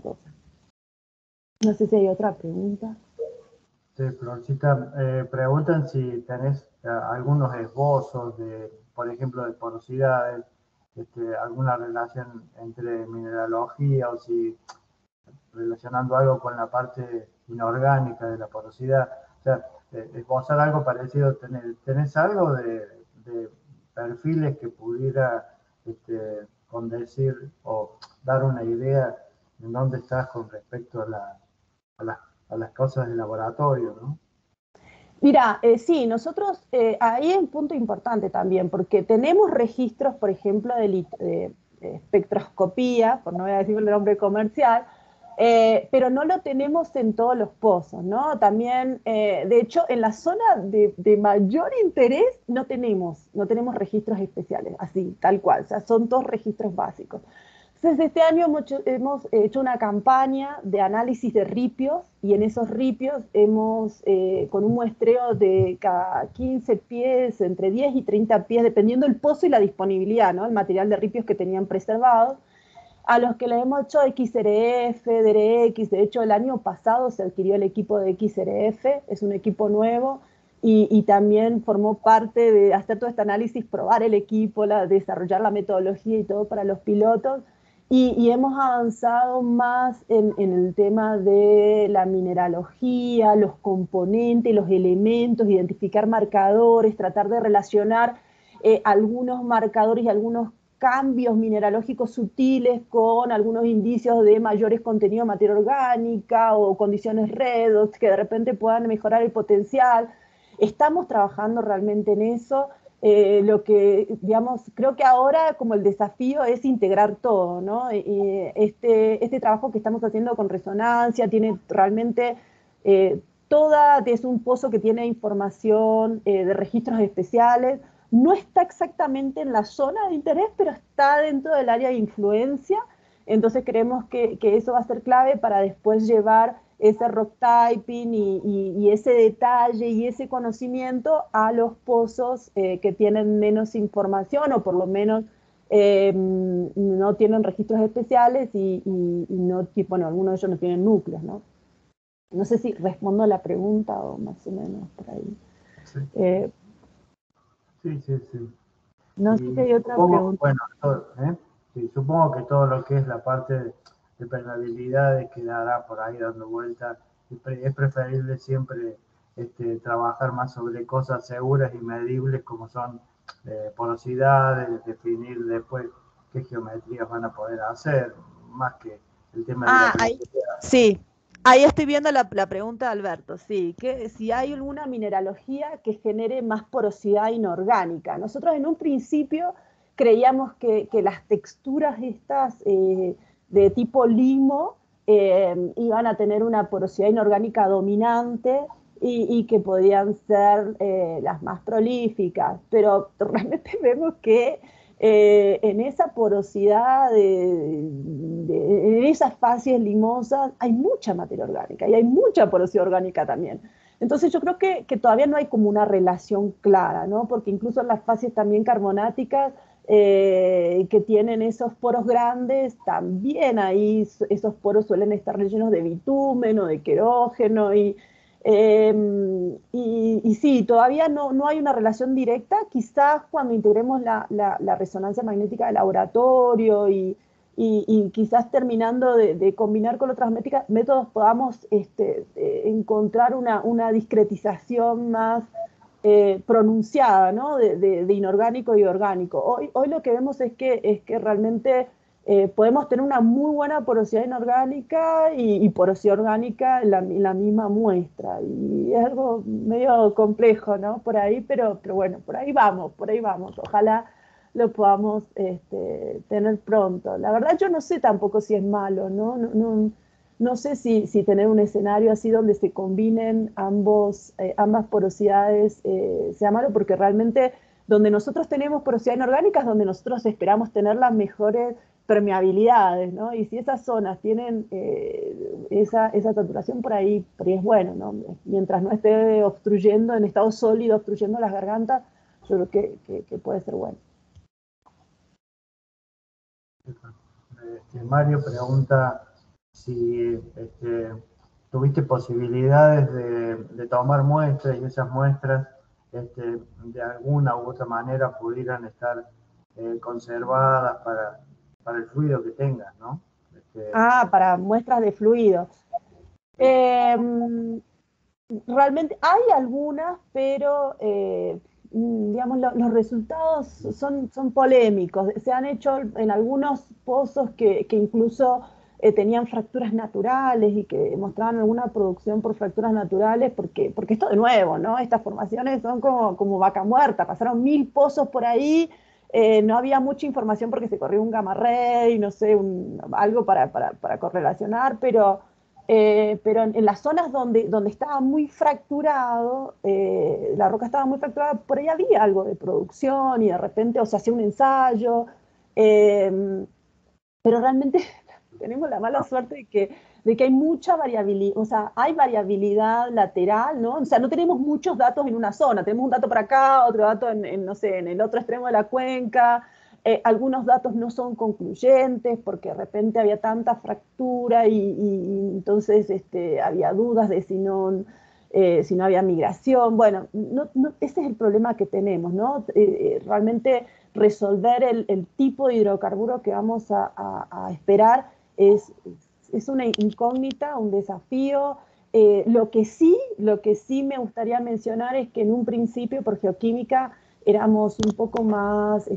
cosa. No sé si hay otra pregunta. Sí, Florcita, preguntan si tenés algunos esbozos por ejemplo, de porosidades, alguna relación entre mineralogía, o si relacionando algo con la parte inorgánica de la porosidad. O sea, esbozar algo parecido. ¿Tenés algo de perfiles que pudiera condecir o dar una idea en dónde estás con respecto a las cosas del laboratorio, ¿no? Mira, sí, nosotros, ahí hay un punto importante también, porque tenemos registros, por ejemplo, de espectroscopía, por no voy a decir el nombre comercial, pero no lo tenemos en todos los pozos, ¿no? También, de hecho, en la zona de mayor interés no tenemos registros especiales, así, tal cual, o sea, son todos registros básicos. Entonces, este año hemos hecho una campaña de análisis de ripios, y en esos ripios con un muestreo de cada 15 pies, entre 10 y 30 pies, dependiendo del pozo y la disponibilidad, ¿no? El material de ripios que tenían preservados, a los que le hemos hecho XRF, DRX. De hecho, el año pasado se adquirió el equipo de XRF, es un equipo nuevo, y también formó parte de hacer todo este análisis, probar el equipo, desarrollar la metodología y todo para los pilotos. y hemos avanzado más en el tema de la mineralogía, los componentes, los elementos, identificar marcadores, tratar de relacionar algunos marcadores y algunos cambios mineralógicos sutiles con algunos indicios de mayores contenidos de materia orgánica o condiciones redox que de repente puedan mejorar el potencial. Estamos trabajando realmente en eso. Lo que, digamos, creo que ahora como el desafío es integrar todo, ¿no? Este trabajo que estamos haciendo con resonancia tiene realmente es un pozo que tiene información de registros especiales, no está exactamente en la zona de interés, pero está dentro del área de influencia, entonces creemos que eso va a ser clave para después llevar ese rock typing y ese detalle y ese conocimiento a los pozos que tienen menos información o por lo menos no tienen registros especiales y no, bueno, algunos de ellos no tienen núcleos, ¿no? No sé si respondo a la pregunta o más o menos por ahí. Sí, Eh, sí, sí, sí. no sé si Y hay otra supongo, pregunta. bueno, sí, supongo que todo lo que es la parte de permeabilidades quedará por ahí dando vueltas. Es preferible siempre trabajar más sobre cosas seguras y medibles como son porosidades, definir después qué geometrías van a poder hacer, más que el tema de la Ah, ahí, permeabilidad. sí. Ahí estoy viendo la pregunta de Alberto, sí, que si hay alguna mineralogía que genere más porosidad inorgánica. Nosotros en un principio creíamos que las texturas estas de tipo limo iban a tener una porosidad inorgánica dominante y que podían ser las más prolíficas, pero realmente vemos que en esa porosidad, en esas fases limosas, hay mucha materia orgánica y hay mucha porosidad orgánica también. Entonces yo creo que todavía no hay como una relación clara, ¿no? Porque incluso en las fases también carbonáticas que tienen esos poros grandes, también ahí esos poros suelen estar rellenos de bitumen o de querógeno y sí, todavía no hay una relación directa, quizás cuando integremos la resonancia magnética de laboratorio y quizás terminando de combinar con otras métodos podamos encontrar una discretización más pronunciada, ¿no? De inorgánico y orgánico. Hoy lo que vemos es que realmente podemos tener una muy buena porosidad inorgánica y porosidad orgánica en la misma muestra. Y es algo medio complejo, ¿no? Por ahí, pero bueno, por ahí vamos, por ahí vamos. Ojalá lo podamos tener pronto. La verdad yo no sé tampoco si es malo, ¿no? No sé si tener un escenario así donde se combinen ambas porosidades sea malo, porque realmente donde nosotros tenemos porosidad inorgánica es donde nosotros esperamos tener las mejores permeabilidades, ¿no? Y si esas zonas tienen esa saturación por ahí es bueno, ¿no? Mientras no esté obstruyendo, en estado sólido, obstruyendo las gargantas, yo creo que puede ser bueno. Mario pregunta si tuviste posibilidades de tomar muestras y esas muestras de alguna u otra manera pudieran estar conservadas para el fluido que tengas, ¿no? Para muestras de fluido. Eh, Realmente hay algunas, pero digamos, los resultados son polémicos. Se han hecho en algunos pozos que incluso tenían fracturas naturales y que mostraban alguna producción por fracturas naturales, porque esto de nuevo, ¿no? Estas formaciones son como vaca muerta, pasaron 1000 pozos por ahí. No había mucha información porque se corrió un gamma ray, no sé, algo para correlacionar, pero en las zonas donde estaba muy fracturado, la roca estaba muy fracturada, por ahí había algo de producción y de repente, o se hacía un ensayo, eh, pero realmente tenemos la mala suerte de que hay mucha variabilidad, o sea, hay variabilidad lateral, ¿no? O sea, no tenemos muchos datos en una zona, tenemos un dato para acá, otro dato no sé, en el otro extremo de la cuenca, algunos datos no son concluyentes porque de repente había tanta fractura y entonces había dudas de si no... si no había migración. Bueno, ese es el problema que tenemos, ¿no? Realmente resolver el tipo de hidrocarburo que vamos a esperar es una incógnita, un desafío. Lo que sí me gustaría mencionar es que en un principio por geoquímica estábamos un poco más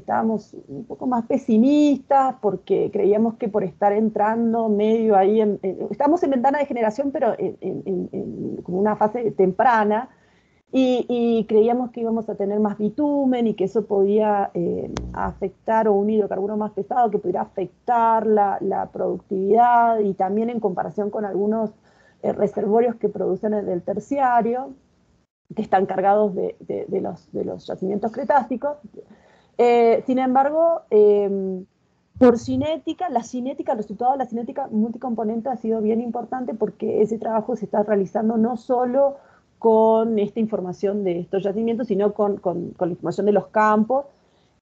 pesimistas porque creíamos que por estar entrando medio ahí, estamos en ventana de generación, pero como una fase temprana, y creíamos que íbamos a tener más bitumen y que eso podía afectar, o un hidrocarburo más pesado que pudiera afectar la productividad, y también en comparación con algunos reservorios que producen del terciario, que están cargados de los yacimientos cretácicos. Sin embargo, por cinética, el resultado de la cinética multicomponente ha sido bien importante porque ese trabajo se está realizando no solo con esta información de estos yacimientos, sino con la información de los campos.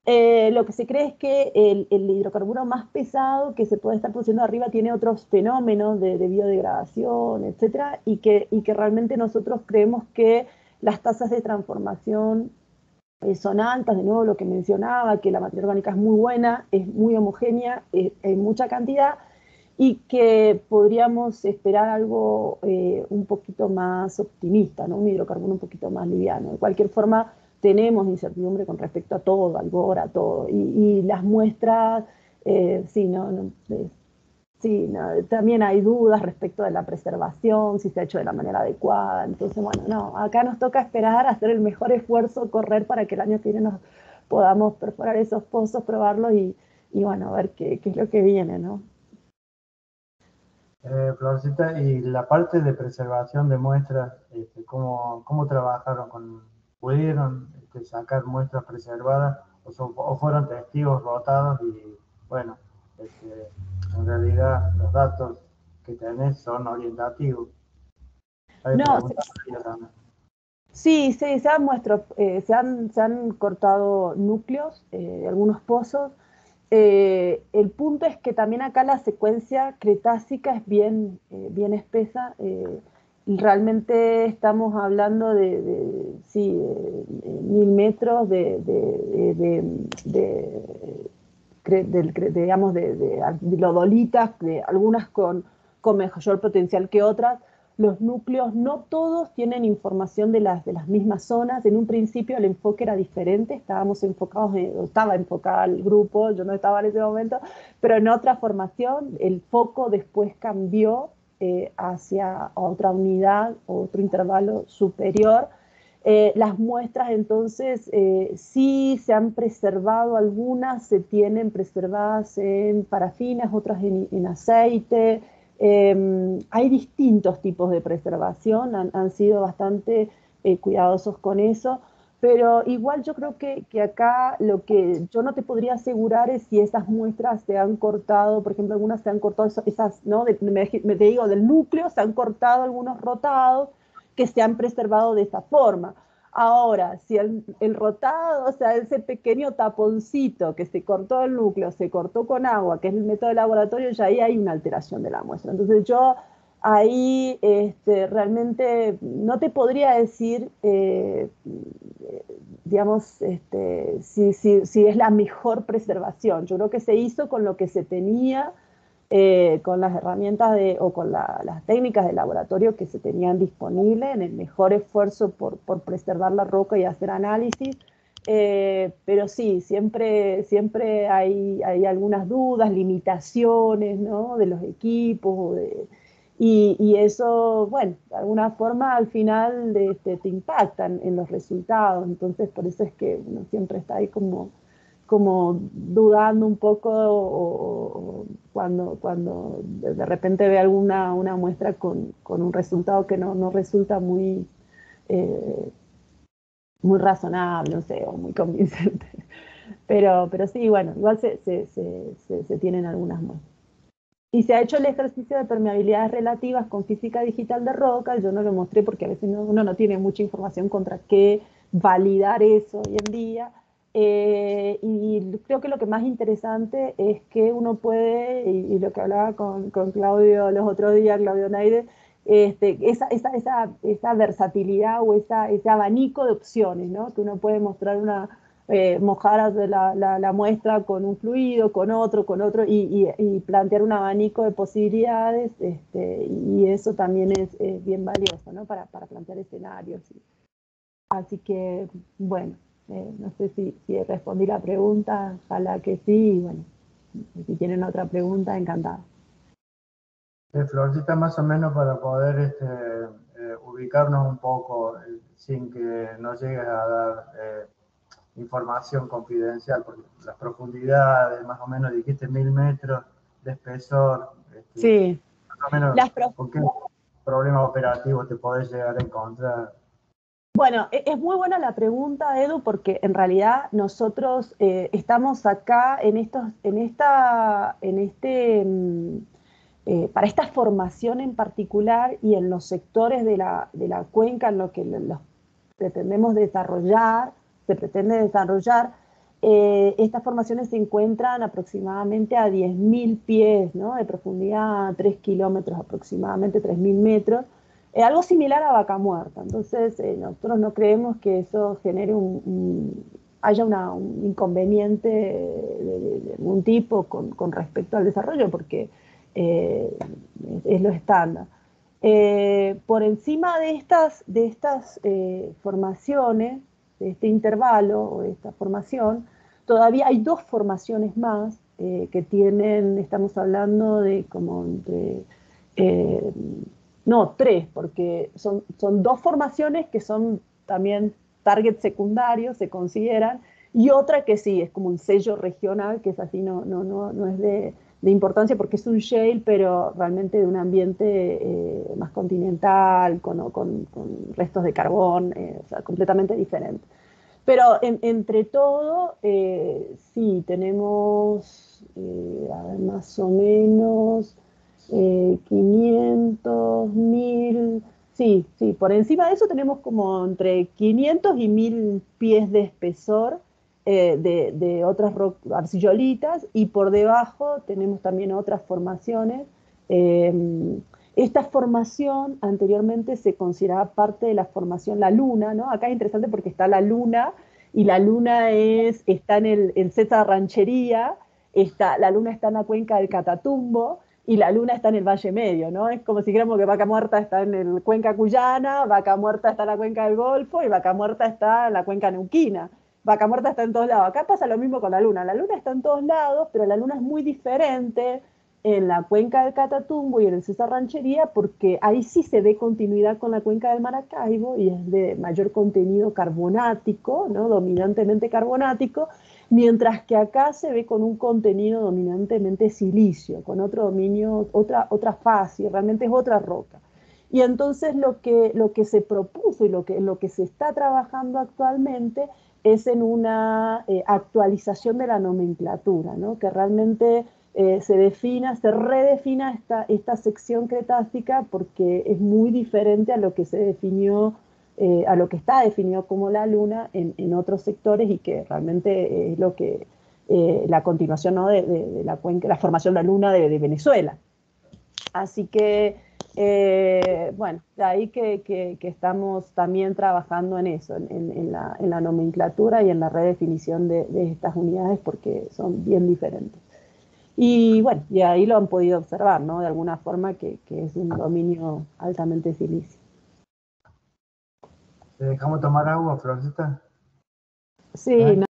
Lo que se cree es que el hidrocarburo más pesado que se puede estar produciendo arriba tiene otros fenómenos de biodegradación, etcétera, y que realmente nosotros creemos que las tasas de transformación son altas. De nuevo, lo que mencionaba, que la materia orgánica es muy buena, es muy homogénea, en mucha cantidad, y que podríamos esperar algo un poquito más optimista, ¿no? Un hidrocarburo un poquito más liviano. De cualquier forma, tenemos incertidumbre con respecto a todo, al bora, a todo, y las muestras, sí, sí, no, también hay dudas respecto de la preservación, si se ha hecho de la manera adecuada. Entonces, bueno, no, acá nos toca esperar, hacer el mejor esfuerzo, correr para que el año que viene nos podamos perforar esos pozos, probarlos y bueno, a ver qué es lo que viene, ¿no? Florcita, y la parte de preservación de muestras, ¿cómo trabajaron? ¿Pudieron sacar muestras preservadas o fueron testigos rotados? Y bueno, en realidad los datos que tenés son orientativos. Hay No, preguntas para ella también. sí, sí, se han cortado núcleos, algunos pozos. El punto es que también acá la secuencia cretácica es bien espesa. Realmente estamos hablando sí, 1000 metros digamos, de lodolitas, algunas con mayor potencial que otras. Los núcleos no todos tienen información de las mismas zonas. En un principio el enfoque era diferente, estaba enfocada al grupo, yo no estaba en ese momento, pero en otra formación el foco después cambió hacia otra unidad, otro intervalo superior. Las muestras entonces sí se han preservado, algunas se tienen preservadas en parafinas, otras en aceite. Hay distintos tipos de preservación, han sido bastante cuidadosos con eso, pero igual yo creo que acá lo que yo no te podría asegurar es si esas muestras se han cortado, por ejemplo, algunas se han cortado, esas, ¿no? Te digo, del núcleo se han cortado algunos rotados que se han preservado de esa forma. Ahora, si el rotado, o sea, ese pequeño taponcito que se cortó el núcleo, se cortó con agua, que es el método de laboratorio, ya ahí hay una alteración de la muestra. Entonces yo ahí realmente no te podría decir, digamos, si es la mejor preservación. Yo creo que se hizo con lo que se tenía, con las herramientas o con las técnicas de laboratorio que se tenían disponibles, en el mejor esfuerzo por preservar la roca y hacer análisis. Pero sí, siempre hay algunas dudas, limitaciones, ¿no? De los equipos. Y eso, bueno, de alguna forma al final te impactan en los resultados. Entonces, por eso es que uno siempre está ahí como dudando un poco, o cuando de repente ve una muestra con un resultado que no resulta eh, muy razonable, no sé, o muy convincente. Pero sí, bueno, igual se tienen algunas muestras. Y se ha hecho el ejercicio de permeabilidades relativas con física digital de roca. Yo no lo mostré porque a veces uno no tiene mucha información contra qué validar eso hoy en día. Y creo que lo que más interesante es que uno puede, y lo que hablaba con Claudio los otros días, Claudio Naide, esa versatilidad o ese abanico de opciones, ¿no? Que uno puede mostrar mojar la muestra con un fluido, con otro, y plantear un abanico de posibilidades, y eso también es bien valioso, ¿no? Para plantear escenarios. Así que, bueno, no sé si respondí la pregunta, ojalá que sí, y bueno, si tienen otra pregunta, encantada. Florcita, más o menos para poder ubicarnos un poco sin que nos llegues a dar información confidencial, porque las profundidades, más o menos dijiste 1000 metros de espesor, Sí, más o menos con qué problemas operativos te podés llegar a encontrar. bueno, es muy buena la pregunta, Edu, porque en realidad nosotros estamos acá para esta formación en particular y en los sectores de la cuenca en lo que los pretendemos desarrollar, se pretende desarrollar. Estas formaciones se encuentran aproximadamente a 10.000 pies, ¿no? De profundidad, 3 kilómetros aproximadamente, 3.000 metros. Algo similar a Vaca Muerta. Entonces, nosotros no creemos que eso genere haya un inconveniente de algún tipo con respecto al desarrollo, porque es lo estándar. Por encima de estas formaciones, de este intervalo o de esta formación, todavía hay dos formaciones más que estamos hablando de como entre, eh, no, tres, porque son dos formaciones que son también target secundarios, se consideran, y otra que sí, es como un sello regional, que es así, no es de importancia porque es un shale, pero realmente de un ambiente más continental, con restos de carbón, o sea, completamente diferente. Pero entre todo, sí, tenemos a ver, más o menos 500, 1000, sí, sí, por encima de eso tenemos como entre 500 y 1000 pies de espesor de otras arcillolitas, y por debajo tenemos también otras formaciones. Esta formación anteriormente se consideraba parte de la formación La Luna, ¿no? Acá es interesante porque está La Luna, y La Luna está en el César Ranchería, La Luna está en la cuenca del Catatumbo, y La Luna está en el Valle Medio, ¿no? Es como si dijéramos que Vaca Muerta está en el Cuenca Cuyana, Vaca Muerta está en la cuenca del Golfo, y Vaca Muerta está en la cuenca neuquina. Vaca Muerta está en todos lados. Acá pasa lo mismo con La Luna. La Luna está en todos lados, pero La Luna es muy diferente en la cuenca del Catatumbo y en el César Ranchería, porque ahí sí se ve continuidad con la cuenca del Maracaibo y es de mayor contenido carbonático, ¿no? Dominantemente carbonático, mientras que acá se ve con un contenido dominantemente silicio, con otro dominio, otra fase, realmente es otra roca. Y entonces lo que se propuso y lo que se está trabajando actualmente es en una actualización de la nomenclatura, ¿no? Que realmente se redefina esta sección cretácica, porque es muy diferente a lo que se definió, a lo que está definido como la Luna en otros sectores, y que realmente es lo que la continuación, ¿no? de la formación de la Luna de Venezuela. Así que, bueno, de ahí que estamos también trabajando en eso, en la nomenclatura y en la redefinición de estas unidades, porque son bien diferentes. Y bueno, y ahí lo han podido observar, ¿no? De alguna forma que es un dominio altamente silicio. ¿Te dejamos tomar agua, Florcita? Sí,